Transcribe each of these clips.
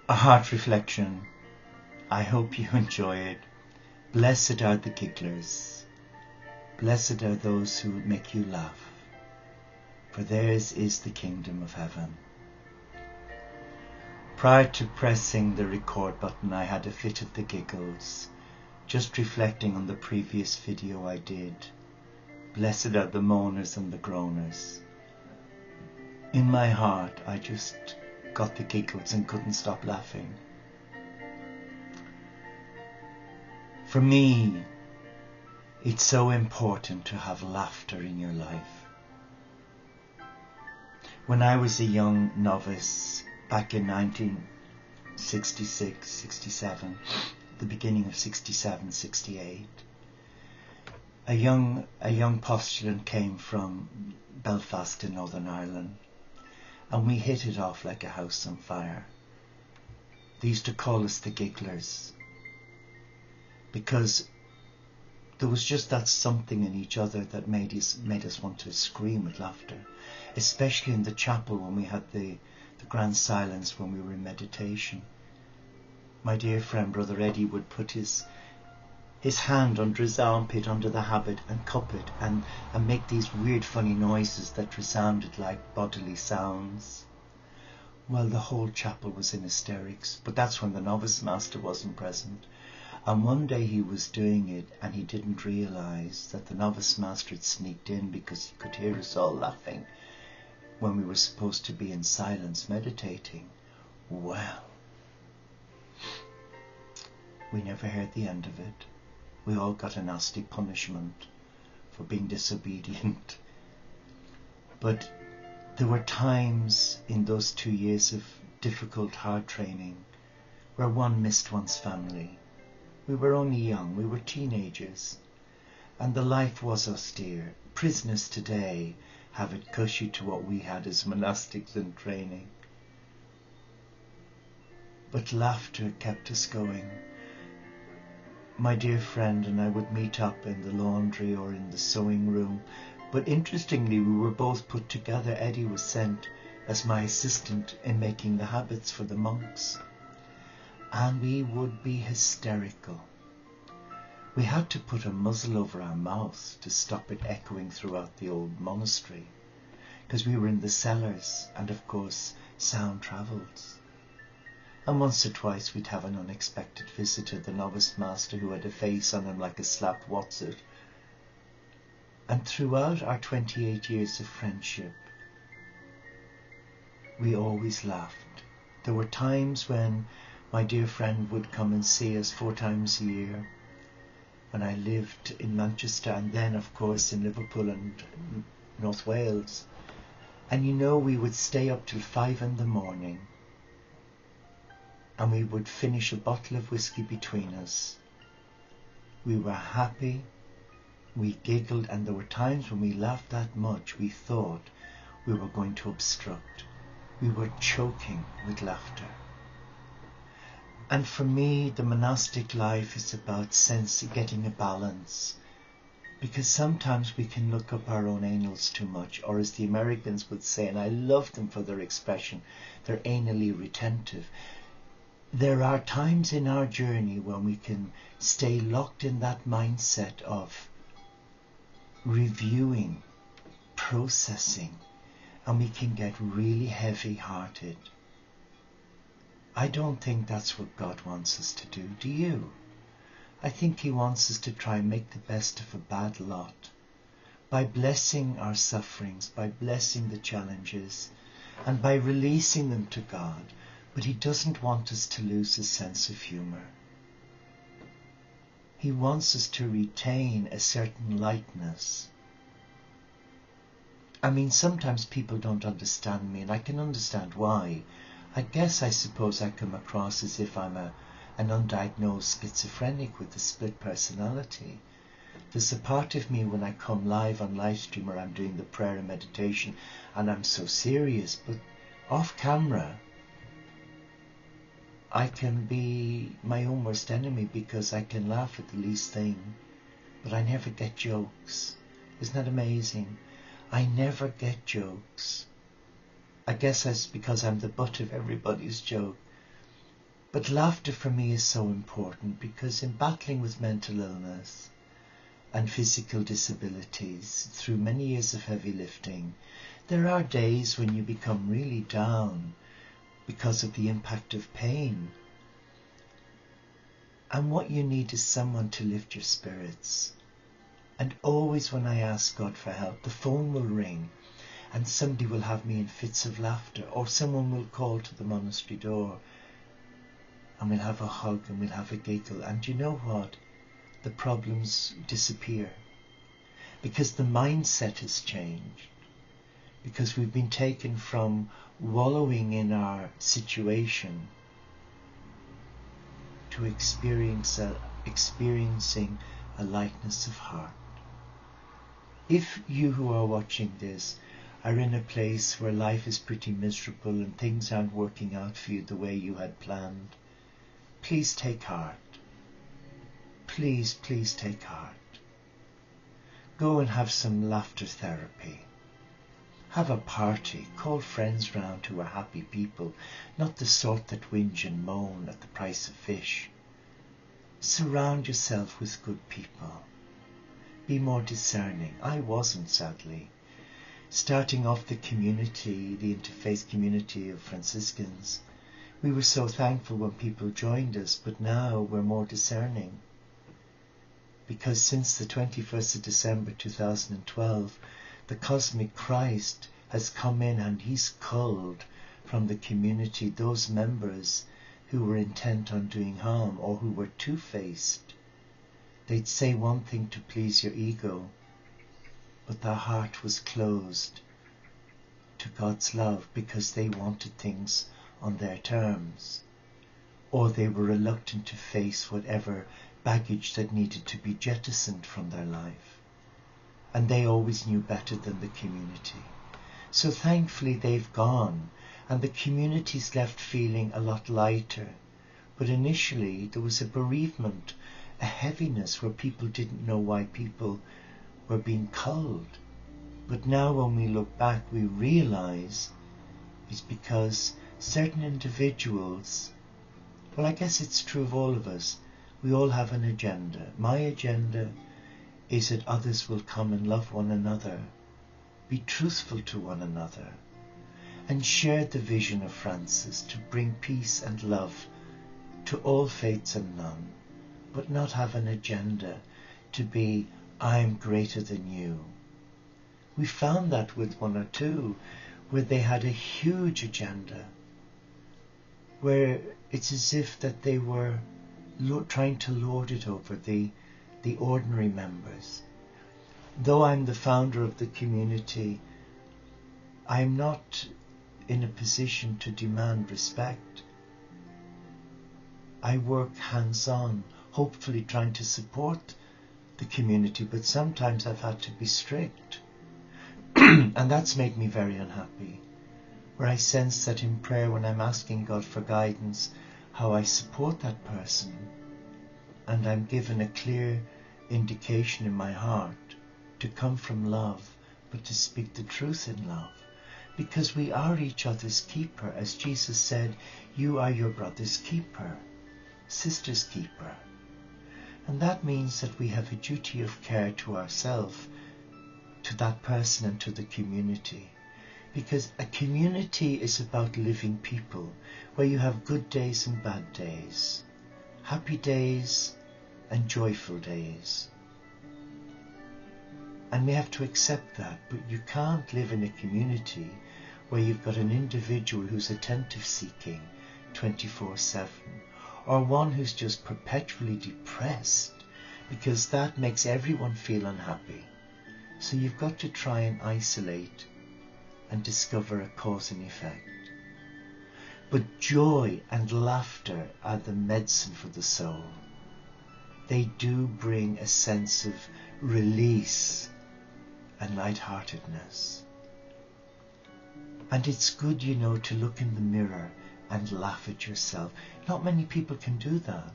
A heart reflection. I hope you enjoy it. Blessed are the gigglers. Blessed are those who make you laugh, for theirs is the kingdom of heaven. Prior to pressing the record button, I had a fit of the giggles, just reflecting on the previous video I did. Blessed are the moaners and the groaners. In my heart, I just got the giggles and couldn't stop laughing. For me, it's so important to have laughter in your life. When I was a young novice back in 1966, 67, the beginning of 67, 68, a young postulant came from Belfast in Northern Ireland, and we hit it off like a house on fire. They used to call us the gigglers, because there was just that something in each other that made us want to scream with laughter, especially in the chapel when we had the grand silence when we were in meditation. My dear friend Brother Eddie would put his hand under his armpit, under the habit, and cup it and make these weird funny noises that resounded like bodily sounds. Well, the whole chapel was in hysterics, but that's when the novice master wasn't present. And one day he was doing it and he didn't realise that the novice master had sneaked in because he could hear us all laughing when we were supposed to be in silence meditating. Well, we never heard the end of it. We all got a nasty punishment for being disobedient. But there were times in those 2 years of difficult hard training where one missed one's family. We were only young, we were teenagers, and the life was austere. Prisoners today have it cushy to what we had as monastics in training. But laughter kept us going. My dear friend and I would meet up in the laundry or in the sewing room, but interestingly we were both put together. Eddie was sent as my assistant in making the habits for the monks, and we would be hysterical. We had to put a muzzle over our mouths to stop it echoing throughout the old monastery, because we were in the cellars and of course sound travels. And once or twice we'd have an unexpected visitor, the novice master, who had a face on him like a slap what's it. And throughout our 28 years of friendship, we always laughed. There were times when my dear friend would come and see us 4 times a year when I lived in Manchester, and then of course in Liverpool and North Wales. And you know, we would stay up till 5 in the morning and we would finish a bottle of whiskey between us. We were happy, we giggled, and there were times when we laughed that much we thought we were going to obstruct. We were choking with laughter. And for me, the monastic life is about getting a balance, because sometimes we can look up our own anals too much, or as the Americans would say, and I love them for their expression, they're anally retentive. There are times in our journey when we can stay locked in that mindset of reviewing, processing, and we can get really heavy-hearted. I don't think that's what God wants us to do. Do you? I think He wants us to try and make the best of a bad lot by blessing our sufferings, by blessing the challenges, and by releasing them to God. But He doesn't want us to lose a sense of humour. He wants us to retain a certain lightness. I mean, sometimes people don't understand me, and I can understand why. I suppose I come across as if I'm an undiagnosed schizophrenic with a split personality. There's a part of me when I come live on live stream or I'm doing the prayer and meditation and I'm so serious, but off camera I can be my own worst enemy because I can laugh at the least thing, but I never get jokes. Isn't that amazing? I never get jokes. I guess that's because I'm the butt of everybody's joke. But laughter for me is so important because in battling with mental illness and physical disabilities through many years of heavy lifting, there are days when you become really down because of the impact of pain. And what you need is someone to lift your spirits. And always when I ask God for help, the phone will ring and somebody will have me in fits of laughter, or someone will call to the monastery door and we'll have a hug and we'll have a giggle. And you know what? The problems disappear because the mindset has changed, because we've been taken from wallowing in our situation to experiencing a lightness of heart. If you who are watching this are in a place where life is pretty miserable and things aren't working out for you the way you had planned, please take heart. Please, please take heart. Go and have some laughter therapy. Have a party. Call friends round who are happy people, not the sort that whinge and moan at the price of fish. Surround yourself with good people. Be more discerning. I wasn't, sadly. Starting off the community, the interfaith community of Franciscans, we were so thankful when people joined us, but now we're more discerning. Because since the 21st of December 2012, the cosmic Christ has come in and he's culled from the community those members who were intent on doing harm or who were two-faced. They'd say one thing to please your ego, but their heart was closed to God's love because they wanted things on their terms, or they were reluctant to face whatever baggage that needed to be jettisoned from their life. And they always knew better than the community. So thankfully they've gone, and the community's left feeling a lot lighter. But initially there was a bereavement, a heaviness where people didn't know why people were being culled. But now when we look back, we realize it's because certain individuals, well, I guess it's true of all of us, we all have an agenda. My agenda is that others will come and love one another, be truthful to one another, and share the vision of Francis to bring peace and love to all faiths and none, but not have an agenda to be, I am greater than you. We found that with one or two, where they had a huge agenda, where it's as if that they were trying to lord it over the ordinary members. Though I'm the founder of the community, I'm not in a position to demand respect. I work hands-on, hopefully trying to support the community, but sometimes I've had to be strict. And that's made me very unhappy, where I sense that in prayer, when I'm asking God for guidance, how I support that person, and I'm given a clear indication in my heart to come from love, but to speak the truth in love, because we are each other's keeper. As Jesus said, you are your brother's keeper, sister's keeper. And that means that we have a duty of care to ourselves, to that person and to the community. Because a community is about living people, where you have good days and bad days, happy days and joyful days. And we have to accept that, but you can't live in a community where you've got an individual who's attentive seeking 24/7, or one who's just perpetually depressed, because that makes everyone feel unhappy. So you've got to try and isolate and discover a cause and effect. But joy and laughter are the medicine for the soul. They do bring a sense of release and lightheartedness. And it's good, you know, to look in the mirror and laugh at yourself. Not many people can do that.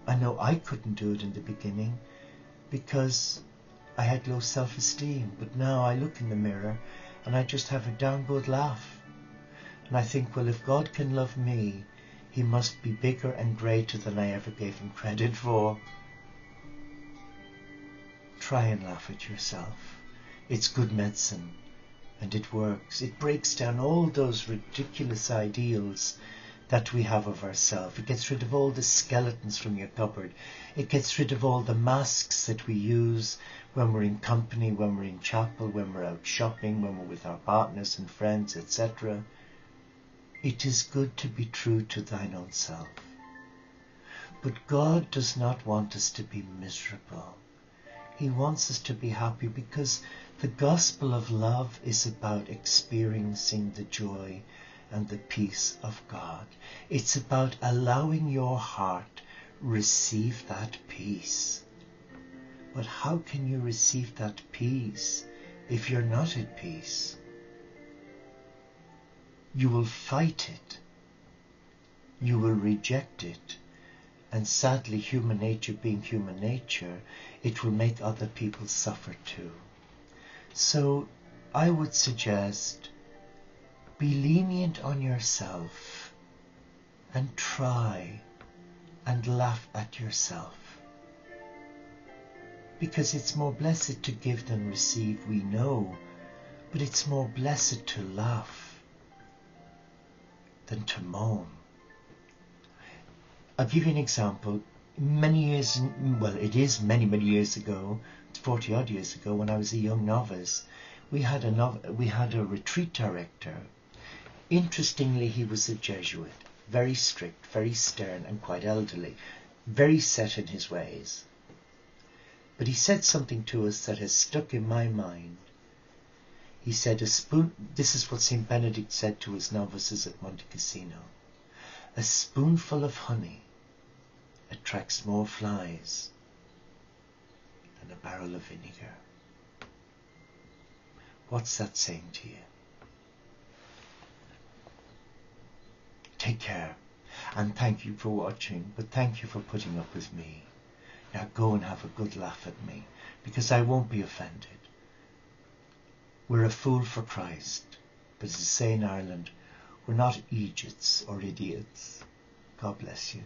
I know I couldn't do it in the beginning because I had low self-esteem, but now I look in the mirror and I just have a darn good laugh. And I think, well, if God can love me, he must be bigger and greater than I ever gave him credit for. Try and laugh at yourself. It's good medicine, and it works. It breaks down all those ridiculous ideals that we have of ourselves. It gets rid of all the skeletons from your cupboard. It gets rid of all the masks that we use when we're in company, when we're in chapel, when we're out shopping, when we're with our partners and friends, etc. It is good to be true to thine own self. But God does not want us to be miserable. He wants us to be happy, because the gospel of love is about experiencing the joy and the peace of God. It's about allowing your heart receive that peace. But how can you receive that peace if you're not at peace? You will fight it. You will reject it. And sadly, human nature being human nature, it will make other people suffer too. So I would suggest, be lenient on yourself and try and laugh at yourself. Because it's more blessed to give than receive, we know, but it's more blessed to laugh than to moan. I'll give you an example. Many years years ago, 40 odd years ago, when I was a young novice, we had a retreat director. Interestingly, he was a Jesuit, very strict, very stern, and quite elderly, very set in his ways. But he said something to us that has stuck in my mind. He said, this is what St. Benedict said to his novices at Monte Cassino: a spoonful of honey attracts more flies than a barrel of vinegar. What's that saying to you? Take care, and thank you for watching, but thank you for putting up with me. Now go and have a good laugh at me, because I won't be offended. We're a fool for Christ, but as they say in Ireland, we're not Egypts or idiots. God bless you.